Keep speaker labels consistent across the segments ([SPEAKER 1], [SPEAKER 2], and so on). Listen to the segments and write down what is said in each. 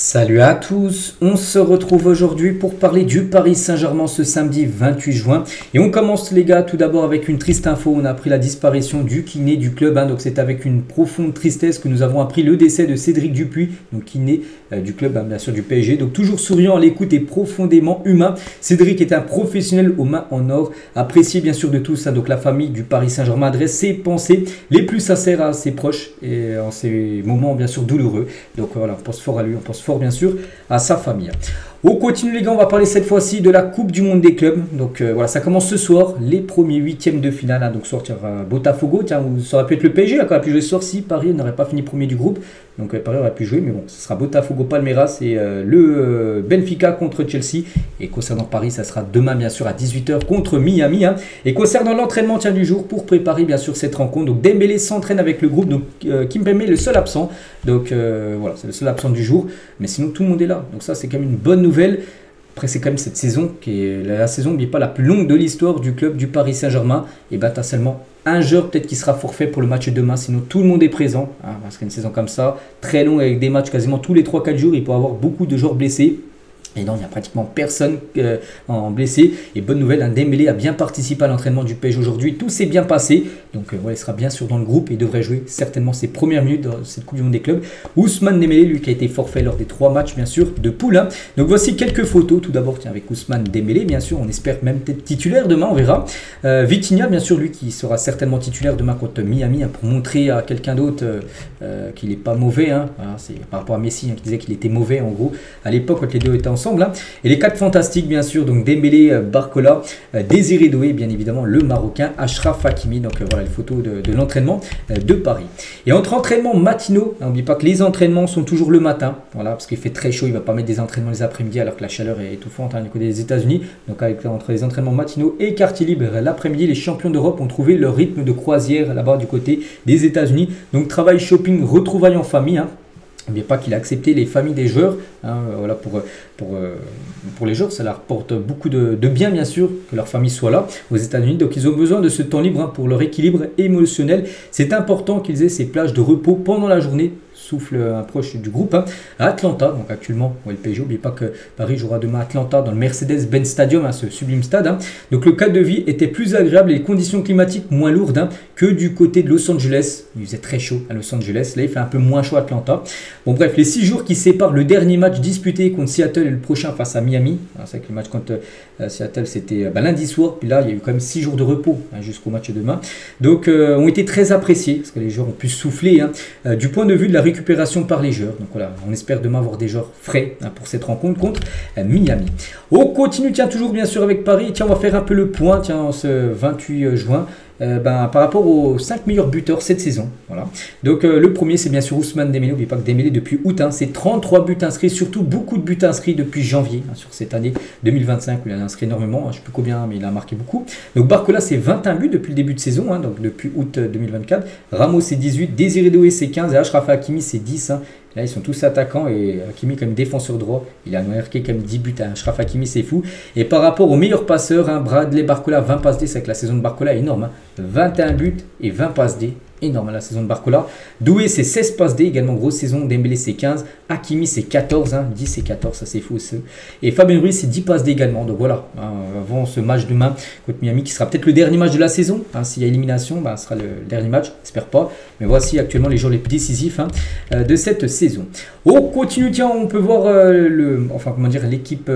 [SPEAKER 1] Salut à tous, on se retrouve aujourd'hui pour parler du Paris Saint-Germain ce samedi 28 juin. Et on commence les gars tout d'abord avec une triste info, on a appris la disparition du kiné du club. Donc c'est avec une profonde tristesse que nous avons appris le décès de Cédric Dupuis, donc kiné du club, bien sûr du PSG. Donc toujours souriant à l'écoute et profondément humain, Cédric est un professionnel aux mains en or, apprécié bien sûr de tous. Donc la famille du Paris Saint-Germain adresse ses pensées les plus sincères à ses proches et en ces moments bien sûr douloureux. Donc voilà, on pense fort à lui, on pense fort bien sûr à sa famille. On continue les gars, on va parler cette fois-ci de la Coupe du Monde des clubs. Donc voilà, ça commence ce soir, les premiers huitièmes de finale. Donc ce soir, Botafogo, ça aurait pu être le PSG qui aurait pu jouer ce soir si Paris n'aurait pas fini premier du groupe. Donc Paris aurait pu jouer, mais bon, ce sera Botafogo Palmeiras et le Benfica contre Chelsea. Et concernant Paris, ça sera demain bien sûr à 18 h contre Miami. Et concernant l'entraînement du jour, pour préparer bien sûr cette rencontre, donc Dembélé s'entraîne avec le groupe, donc Kimpembe est le seul absent. Donc voilà, c'est le seul absent du jour. Mais sinon, tout le monde est là. Donc ça, c'est quand même une bonne nouvelle. Après, c'est quand même cette saison qui est la saison n'est pas la plus longue de l'histoire du club du Paris Saint-Germain. Et bah, tu as seulement un joueur peut-être qui sera forfait pour le match de demain. Sinon, tout le monde est présent. Parce qu'une saison comme ça, très longue avec des matchs quasiment tous les 3-4 jours, il peut y avoir beaucoup de joueurs blessés. Et non, il n'y a pratiquement personne en blessé. Et bonne nouvelle, Dembélé a bien participé à l'entraînement du PSG aujourd'hui. Tout s'est bien passé. Donc il sera bien sûr dans le groupe et devrait jouer certainement ses premières minutes dans cette Coupe du Monde des clubs. Ousmane Dembélé, lui qui a été forfait lors des 3 matchs bien sûr de poule. Donc voici quelques photos. Tout d'abord avec Ousmane Dembélé, bien sûr. On espère même peut-être titulaire demain, on verra. Vitinha, bien sûr, lui qui sera certainement titulaire demain contre Miami pour montrer à quelqu'un d'autre qu'il n'est pas mauvais. Voilà, c'est par rapport à Messi qui disait qu'il était mauvais en gros à l'époque quand les deux étaient ensemble. Et les 4 fantastiques bien sûr, donc Dembélé, Barcola, Désiré Doué, bien évidemment le Marocain Achraf Hakimi. Donc voilà les photos de l'entraînement de Paris. Et entre entraînements matinaux, n'oubliez pas que les entraînements sont toujours le matin, voilà, parce qu'il fait très chaud, il ne va pas mettre des entraînements les après-midi alors que la chaleur est étouffante du côté des États-Unis. Donc entre les entraînements matinaux et quartier libre l'après-midi, les champions d'Europe ont trouvé leur rythme de croisière là-bas du côté des États-Unis. Donc travail, shopping, retrouvailles en famille. N'oubliez pas qu'il a accepté les familles des joueurs. Voilà, pour les joueurs, ça leur apporte beaucoup de bien, bien sûr, que leur famille soit là aux États-Unis. Donc, ils ont besoin de ce temps libre pour leur équilibre émotionnel. C'est important qu'ils aient ces plages de repos pendant la journée. Souffle proche du groupe à Atlanta. Donc actuellement, le PSG, n'oubliez pas que Paris jouera demain à Atlanta dans le Mercedes-Benz Stadium, ce sublime stade. Donc le cadre de vie était plus agréable et les conditions climatiques moins lourdes que du côté de Los Angeles. Il faisait très chaud à Los Angeles. Là, il fait un peu moins chaud à Atlanta. Bon bref, les 6 jours qui séparent le dernier match disputé contre Seattle et le prochain face à Miami. C'est vrai que le match contre Seattle, c'était lundi soir. Puis là, il y a eu quand même 6 jours de repos jusqu'au match de demain. Donc, ont été très appréciés parce que les joueurs ont pu souffler du point de vue de la récupération par les joueurs. Donc voilà, on espère demain avoir des joueurs frais pour cette rencontre contre Miami. On continue, toujours bien sûr avec Paris. On va faire un peu le point, ce 28 juin. Par rapport aux 5 meilleurs buteurs cette saison. Voilà. Donc le premier c'est bien sûr Ousmane Dembélé. N'oubliez pas que Dembélé depuis août, c'est 33 buts inscrits, surtout beaucoup de buts inscrits depuis janvier sur cette année 2025 où il a inscrit énormément, je ne sais plus combien mais il a marqué beaucoup. Donc Barcola c'est 21 buts depuis le début de saison, donc depuis août 2024. Ramos c'est 18, Désiré Doué c'est 15 et Achraf Hakimi c'est 10. Là, ils sont tous attaquants et Hakimi comme défenseur droit. Il a marqué comme 10 buts. Achraf Hakimi, c'est fou. Et par rapport aux meilleurs passeurs, Bradley Barcola, 20 passes D. C'est que la saison de Barcola est énorme. 21 buts et 20 passes D. Énorme la saison de Barcola. Doué, c'est 16 passes D. Également, grosse saison. Dembélé, c'est 15. Hakimi, c'est 14. 10 et 14, ça c'est fou aussi. Et Fabien Ruiz, c'est 10 passes D également. Donc voilà, avant ce match demain contre Miami, qui sera peut-être le dernier match de la saison. S'il y a élimination, ce sera le dernier match. J'espère pas. Mais voici actuellement les joueurs les plus décisifs de cette saison. On continue, on peut voir l'équipe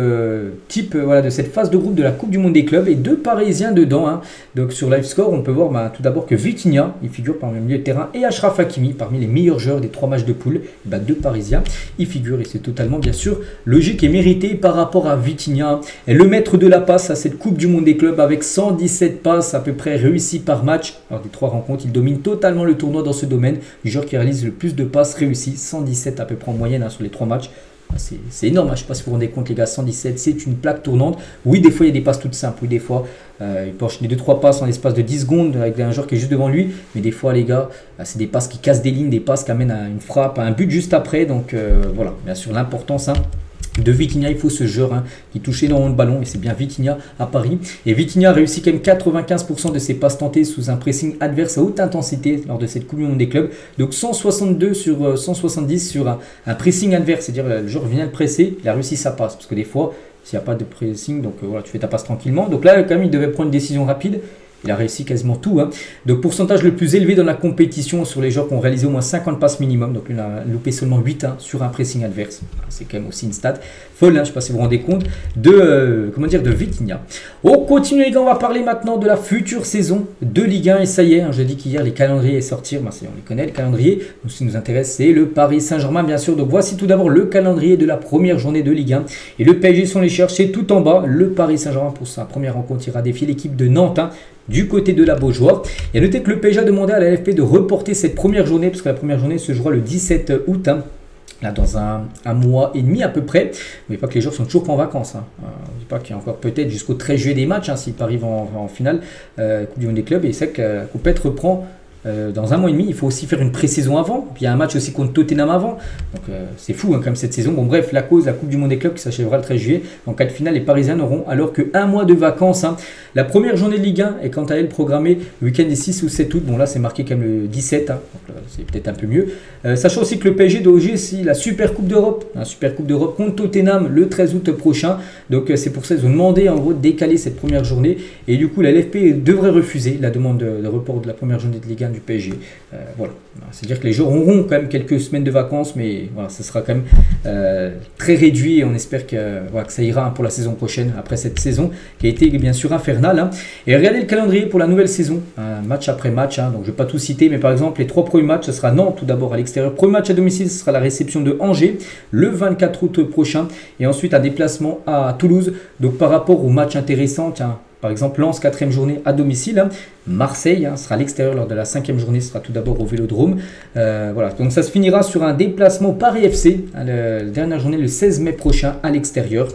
[SPEAKER 1] type de cette phase de groupe de la Coupe du Monde des clubs et 2 Parisiens dedans. Donc sur LiveScore, on peut voir tout d'abord que Vitinha, il figure parmi le milieu de terrain, et Achraf Hakimi, parmi les meilleurs joueurs des 3 matchs de poule. 2 Parisiens, il figure et c'est totalement bien sûr logique et mérité par rapport à Vitinha. Et le maître de la passe à cette Coupe du Monde des clubs avec 117 passes à peu près réussies par match. Alors des 3 rencontres, il domine totalement le tournoi dans ce domaine. Le joueur qui réalise le plus de passes réussies, 117 à peu près en moyenne sur les 3 matchs. C'est énorme, je ne sais pas si vous vous rendez compte les gars, 117, c'est une plaque tournante. Oui, des fois il y a des passes toutes simples, oui, des fois il peut enchaîner 2-3 passes en l'espace de 10 secondes avec un joueur qui est juste devant lui, mais des fois les gars, c'est des passes qui cassent des lignes, des passes qui amènent à une frappe, à un but juste après, donc voilà, bien sûr l'importance de Vitinha. Il faut ce joueur qui touche énormément de ballons et c'est bien Vitinha à Paris. Et Vitinha a réussi quand même 95% de ses passes tentées sous un pressing adverse à haute intensité lors de cette Coupe du Monde des clubs. Donc 162 sur 170 sur un pressing adverse, c'est-à-dire le joueur vient le presser, il a réussi sa passe. Parce que des fois, s'il n'y a pas de pressing, donc voilà, tu fais ta passe tranquillement. Donc là, quand même, il devait prendre une décision rapide. Il a réussi quasiment tout. Donc, pourcentage le plus élevé dans la compétition sur les joueurs qui ont réalisé au moins 50 passes minimum. Donc, il a loupé seulement 8 sur un pressing adverse. C'est quand même aussi une stat folle. Je ne sais pas si vous vous rendez compte de Vitinha. On continue les gars. On va parler maintenant de la future saison de Ligue 1. Et ça y est, je dis qu'hier, les calendriers sortir. On les connaît, les calendriers. Donc, ce qui nous intéresse, c'est le Paris Saint-Germain, bien sûr. Donc, voici tout d'abord le calendrier de la première journée de Ligue 1. Et le PSG sont les chercher tout en bas. Le Paris Saint-Germain, pour sa première rencontre, ira défier l'équipe de Nantes. Du côté de la Beaujoire. Et à noter que le PSG a demandé à la LFP de reporter cette première journée, parce que la première journée se jouera le 17 août, là dans un mois et demi à peu près. N'oubliez pas que les joueurs sont toujours pas en vacances. N'oubliez pas qu'il y a encore peut-être jusqu'au 13 juillet des matchs, si Paris va en finale, Coupe du Monde des clubs. Et c'est que la compète reprend dans un mois et demi. Il faut aussi faire une pré-saison avant. Puis il y a un match aussi contre Tottenham avant. Donc c'est fou comme cette saison. Bon bref, la Coupe du Monde des clubs qui s'achèvera le 13 juillet. En cas de finale, les Parisiens n'auront alors qu'un mois de vacances. La première journée de Ligue 1 est quant à elle programmée le week-end des 6 ou 7 août. Bon là c'est marqué quand même le 17. Donc c'est peut-être un peu mieux. Sachant aussi que le PSG doit jouer aussi la Super Coupe d'Europe. La Super Coupe d'Europe contre Tottenham le 13 août prochain. Donc c'est pour ça qu'ils ont demandé en gros de décaler cette première journée. Et du coup la LFP devrait refuser la demande de report de la première journée de Ligue 1 du PSG. Voilà. C'est-à-dire que les joueurs auront quand même quelques semaines de vacances, mais voilà, ce sera quand même très réduit et on espère que ça ira pour la saison prochaine, après cette saison qui a été bien sûr infernale. Et regardez le calendrier pour la nouvelle saison, match après match, donc je ne vais pas tout citer, mais par exemple les 3 premiers matchs, ce sera Nantes tout d'abord à l'extérieur. Premier match à domicile, ce sera la réception de Angers le 24 août prochain, et ensuite un déplacement à Toulouse. Donc par rapport au match intéressant, par exemple, Lens, 4e journée à domicile. Marseille sera à l'extérieur lors de la 5e journée, ce sera tout d'abord au Vélodrome. Voilà, donc ça se finira sur un déplacement Paris FC, la dernière journée le 16 mai prochain à l'extérieur.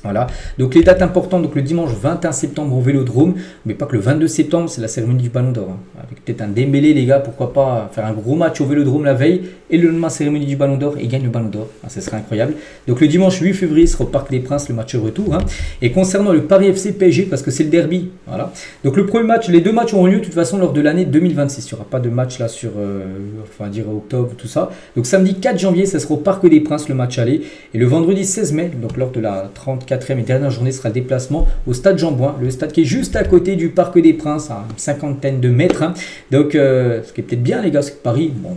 [SPEAKER 1] Voilà, donc les dates importantes, donc le dimanche 21 septembre au Vélodrome, mais pas que le 22 septembre, c'est la cérémonie du Ballon d'Or. Avec peut-être un Dembélé, les gars, pourquoi pas faire un gros match au Vélodrome la veille et le lendemain cérémonie du Ballon d'Or et gagne le Ballon d'Or. Ce serait incroyable. Donc le dimanche 8 février sera au Parc des Princes le match retour. Et concernant le Paris FC PSG, parce que c'est le derby, voilà. Donc le premier match, les 2 matchs auront lieu de toute façon lors de l'année 2026. Il n'y aura pas de match là sur, octobre, tout ça. Donc samedi 4 janvier, ça sera au Parc des Princes le match aller. Et le vendredi 16 mai, donc lors de la 34e et dernière journée, sera le déplacement au stade Jean-Bouin, le stade qui est juste à côté du Parc des Princes, à une cinquantaine de mètres. Donc, ce qui est peut-être bien, les gars, c'est que Paris, bon,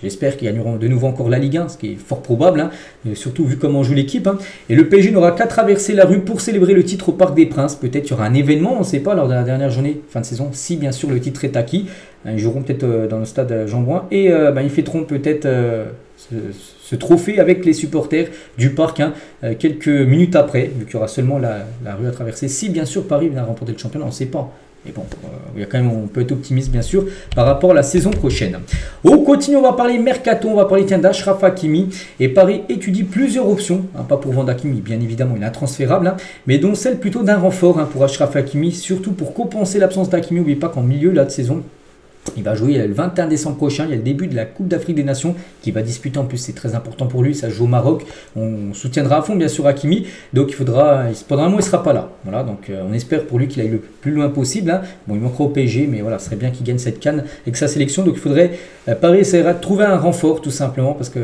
[SPEAKER 1] j'espère qu'ils gagneront de nouveau encore la Ligue 1, ce qui est fort probable, surtout vu comment joue l'équipe. Et le PSG n'aura qu'à traverser la rue pour célébrer le titre au Parc des Princes. Peut-être qu'il y aura un événement, on ne sait pas, lors de la dernière journée, fin de saison, si bien sûr le titre est acquis. Ils joueront peut-être dans le stade Jean-Bouin et ils fêteront peut-être ce trophée avec les supporters du parc quelques minutes après, vu qu'il y aura seulement la rue à traverser. Si bien sûr Paris vient remporter le championnat, on ne sait pas. Mais bon, il y a quand même, on peut être optimiste bien sûr par rapport à la saison prochaine. On continue, on va parler mercato, on va parler d'Achraf Hakimi. Et Paris étudie plusieurs options, pas pour vendre Hakimi, bien évidemment il est intransférable, mais dont celle plutôt d'un renfort pour Achraf Hakimi, surtout pour compenser l'absence d'Hakimi. N'oubliez pas qu'en milieu de saison, il va jouer le 21 décembre prochain, il y a le début de la Coupe d'Afrique des Nations qui va disputer, en plus c'est très important pour lui, ça joue au Maroc, on soutiendra à fond bien sûr Hakimi, donc pendant un mois il ne sera pas là, voilà, donc on espère pour lui qu'il aille le plus loin possible, Bon il manquera au PSG, mais voilà, ce serait bien qu'il gagne cette CAN avec sa sélection, donc il faudrait, Paris essaiera de trouver un renfort tout simplement, parce que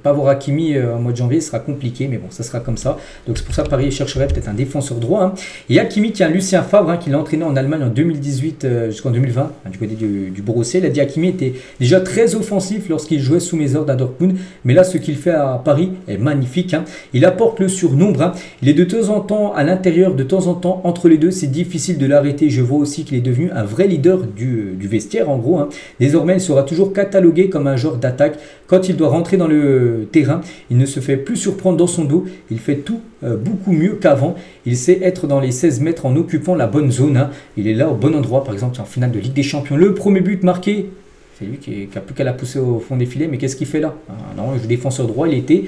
[SPEAKER 1] pas avoir Hakimi en mois de janvier ce sera compliqué, mais bon ça sera comme ça, donc c'est pour ça que Paris chercherait peut-être un défenseur droit, Et Hakimi qui a Lucien Favre qui l'a entraîné en Allemagne en 2018 jusqu'en 2020, du côté du Borussia. Il a dit Hakimi était déjà très offensif lorsqu'il jouait sous mes ordres à Dortmund, mais là ce qu'il fait à Paris est magnifique. Il apporte le surnombre, il est de temps en temps à l'intérieur, de temps en temps entre les deux, c'est difficile de l'arrêter. Je vois aussi qu'il est devenu un vrai leader du vestiaire en gros. Désormais il sera toujours catalogué comme un joueur d'attaque. Quand il doit rentrer dans le terrain, il ne se fait plus surprendre dans son dos, il fait tout beaucoup mieux qu'avant. Il sait être dans les 16 mètres en occupant la bonne zone. Il est là au bon endroit, par exemple en finale de Ligue des Champions. Le premier but marqué, c'est lui qui a plus qu'à la pousser au fond des filets, mais qu'est-ce qu'il fait là? Non, il joue défenseur droit, il était,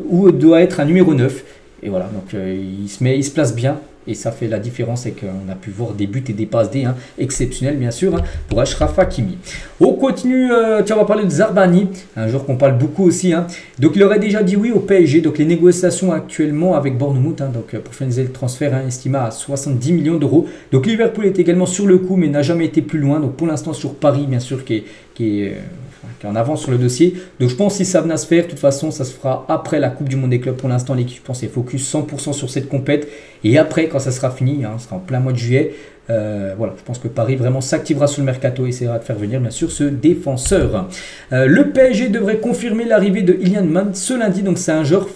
[SPEAKER 1] ou doit être un numéro 9. Et voilà, donc il se place bien Et ça fait la différence, et qu'on a pu voir des buts et des passes D exceptionnels, bien sûr, pour Achraf Hakimi. On continue, tiens, on va parler de Zarbani, un joueur qu'on parle beaucoup aussi. Donc il aurait déjà dit oui au PSG. Donc les négociations actuellement avec Bournemouth, donc pour finaliser le transfert, estimé à 70 millions d'euros. Donc Liverpool est également sur le coup, mais n'a jamais été plus loin. Donc pour l'instant sur Paris, bien sûr, qui est en avance sur le dossier. Donc je pense que si ça venait à se faire, de toute façon, ça se fera après la Coupe du Monde des clubs. Pour l'instant, l'équipe, je pense, est focus 100% sur cette compète. Et après, quand ça sera fini, ce sera en plein mois de juillet, voilà, je pense que Paris vraiment s'activera sur le mercato et essaiera de faire venir, bien sûr, ce défenseur. Le PSG devrait confirmer l'arrivée de Ilian Mann ce lundi. Donc c'est un joueur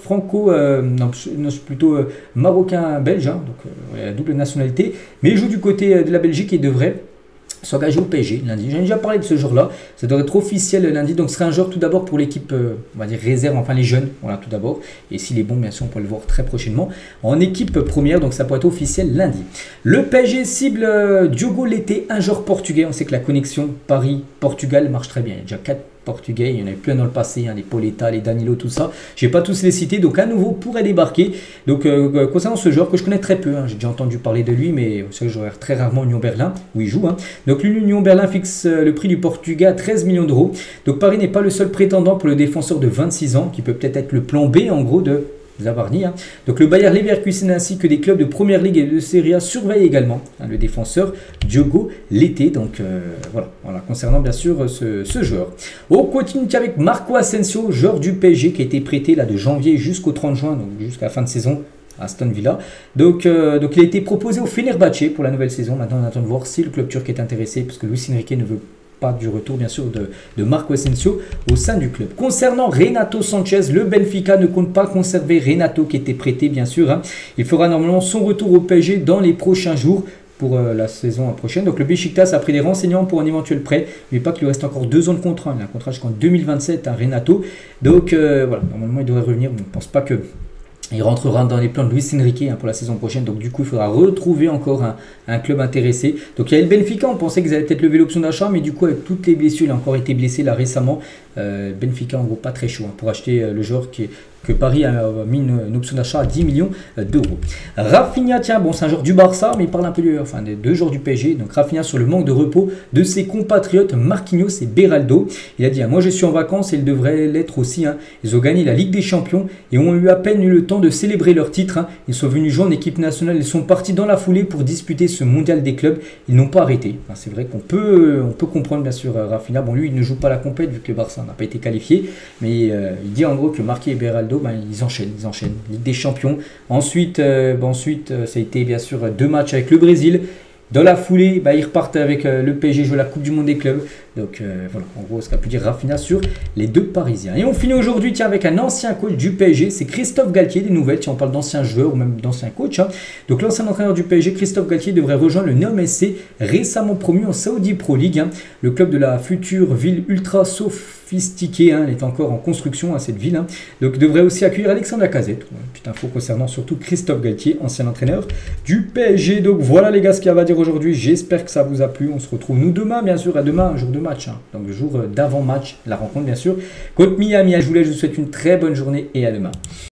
[SPEAKER 1] plutôt marocain-belge, donc la double nationalité. Mais il joue du côté de la Belgique et devrait s'engager au PSG lundi. J'ai déjà parlé de ce joueur-là. Ça devrait être officiel lundi. Donc, ce serait un joueur tout d'abord pour l'équipe, on va dire réserve, enfin les jeunes. Voilà, tout d'abord. Et s'il est bon, bien sûr, on pourra le voir très prochainement en équipe première. Donc, ça pourrait être officiel lundi. Le PSG cible Diogo Leite, un joueur portugais. On sait que la connexion Paris-Portugal marche très bien. Il y a déjà 4 portugais, il y en avait plein dans le passé, les Pauletta, les Danilo, tout ça. Je ne vais pas tous les citer, donc à nouveau pourrait débarquer. Donc concernant ce joueur que je connais très peu, j'ai déjà entendu parler de lui, mais vous savez que je regarde très rarement Union Berlin, où il joue. Donc l'Union Berlin fixe le prix du Portugais à 13 millions d'euros. Donc Paris n'est pas le seul prétendant pour le défenseur de 26 ans, qui peut peut-être être le plan B en gros de Zabarni. Donc le Bayer Leverkusen ainsi que des clubs de Première Ligue et de Serie A surveillent également le défenseur Diogo Leite. Donc voilà, concernant bien sûr ce joueur. On continue avec Marco Asensio, joueur du PSG qui a été prêté là de janvier jusqu'au 30 juin, donc jusqu'à la fin de saison à Aston Villa. Donc il a été proposé au Fenerbahçe pour la nouvelle saison. Maintenant on attend de voir si le club turc est intéressé, parce que Luis Enrique ne veut pas du retour bien sûr de Marco Asensio au sein du club. Concernant Renato Sanchez, le Benfica ne compte pas conserver Renato qui était prêté bien sûr. Il fera normalement son retour au PSG dans les prochains jours pour la saison prochaine. Donc le Beşiktaş a pris des renseignements pour un éventuel prêt. N'oubliez pas qu'il lui reste encore 2 ans de contrat. Il a un contrat jusqu'en 2027 Renato. Donc voilà, normalement il devrait revenir. On ne pense pas que il rentrera dans les plans de Luis Enrique pour la saison prochaine. Donc du coup, il faudra retrouver encore un club intéressé. Donc il y a le Benfica, on pensait qu'ils allaient peut-être lever l'option d'achat, mais du coup, avec toutes les blessures, il a encore été blessé là récemment. Benfica, en gros, pas très chaud pour acheter le joueur que Paris a mis une option d'achat à 10 millions d'euros. Rafinha, tiens, bon, c'est un joueur du Barça, mais il parle un peu des 2 joueurs du PSG. Donc Rafinha sur le manque de repos de ses compatriotes Marquinhos et Beraldo. Il a dit, moi je suis en vacances et il devrait l'être aussi. Ils ont gagné la Ligue des Champions et ont eu à peine eu le temps de célébrer leur titre. Ils sont venus jouer en équipe nationale, ils sont partis dans la foulée pour disputer ce mondial des clubs. Ils n'ont pas arrêté. C'est vrai qu'on peut comprendre bien sûr Rafinha. Bon, lui il ne joue pas la compète vu que le Barça n'a pas été qualifié, mais il dit en gros que Marquinhos et Beraldo, ils enchaînent. Ligue des Champions. Ensuite, ça a été bien sûr 2 matchs avec le Brésil. Dans la foulée, ils repartent avec le PSG jouer la Coupe du Monde des clubs. Donc voilà, en gros, ce qu'a pu dire Rafinha sur les 2 Parisiens. Et on finit aujourd'hui avec un ancien coach du PSG, c'est Christophe Galtier, des nouvelles. On parle d'anciens joueurs ou même d'anciens coachs. Donc l'ancien entraîneur du PSG, Christophe Galtier, devrait rejoindre le Neom SC, récemment promu en Saudi Pro League. Le club de la future ville ultra sophistiquée, elle est encore en construction cette ville. Donc devrait aussi accueillir Alexandre Lacazette. Petite info concernant surtout Christophe Galtier, ancien entraîneur du PSG. Donc voilà les gars ce qu'il y a à dire aujourd'hui. J'espère que ça vous a plu. On se retrouve nous demain, bien sûr, à demain, un jour de match. Donc le jour d'avant-match, la rencontre bien sûr contre Miami. Je vous souhaite une très bonne journée et à demain.